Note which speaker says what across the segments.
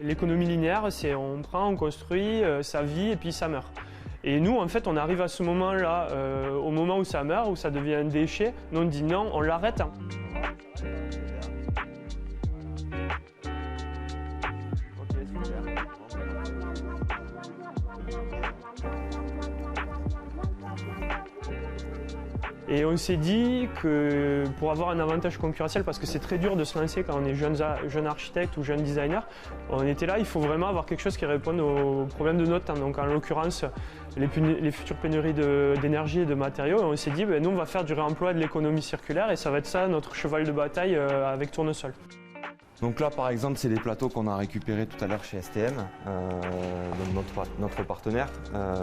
Speaker 1: L'économie linéaire, c'est on prend, on construit, ça vit et puis ça meurt. Et nous, en fait, on arrive à ce moment-là, au moment où ça meurt, où ça devient un déchet. Nous, on dit non, on l'arrête. Et on s'est dit que pour avoir un avantage concurrentiel, parce que c'est très dur de se lancer quand on est jeune architecte ou jeune designer, on était là, il faut vraiment avoir quelque chose qui réponde aux problèmes de notre temps. Donc en l'occurrence, les futures pénuries d'énergie et de matériaux. Et on s'est dit, nous on va faire du réemploi et de l'économie circulaire et ça va être ça notre cheval de bataille avec Tournesol.
Speaker 2: Donc là par exemple c'est des plateaux qu'on a récupérés tout à l'heure chez STM, donc notre partenaire.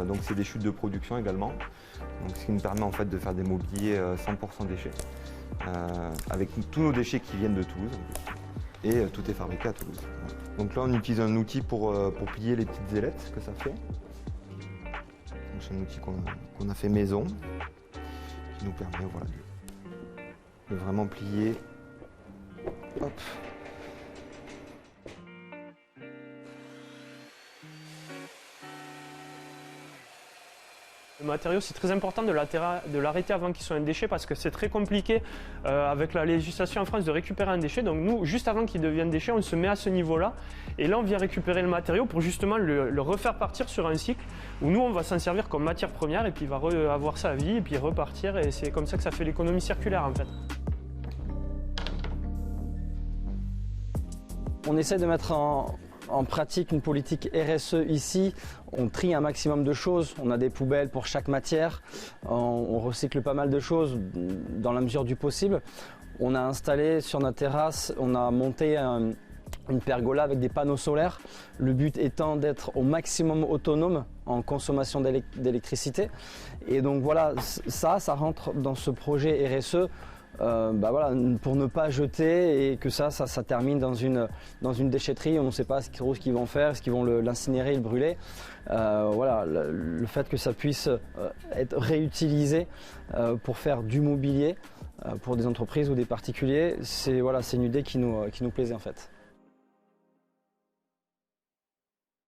Speaker 2: Donc c'est des chutes de production également. Donc, ce qui nous permet en fait de faire des mobiliers 100% déchets, avec tous nos déchets qui viennent de Toulouse et tout est fabriqué à Toulouse. Donc là on utilise un outil pour plier les petites ailettes que ça fait. C'est un outil qu'on a fait maison, qui nous permet voilà, de vraiment plier. Hop.
Speaker 1: Le matériau, c'est très important de l'arrêter avant qu'il soit un déchet parce que c'est très compliqué avec la législation en France de récupérer un déchet. Donc nous, juste avant qu'il devienne déchet, on se met à ce niveau-là et là on vient récupérer le matériau pour justement le refaire partir sur un cycle où nous on va s'en servir comme matière première et puis il va avoir sa vie et puis repartir et c'est comme ça que ça fait l'économie circulaire en fait.
Speaker 3: On essaie de mettre en pratique une politique RSE ici. On trie un maximum de choses, on a des poubelles pour chaque matière, on recycle pas mal de choses dans la mesure du possible. On a installé sur notre terrasse, on a monté une pergola avec des panneaux solaires, le but étant d'être au maximum autonome en consommation d'électricité. Et donc voilà, ça rentre dans ce projet RSE. Voilà, pour ne pas jeter et que ça termine dans une déchetterie, on ne sait pas ce qu'ils vont faire, est-ce qu'ils vont l'incinérer, le brûler. Voilà, le fait que ça puisse être réutilisé pour faire du mobilier pour des entreprises ou des particuliers, c'est une idée qui nous plaisait en fait.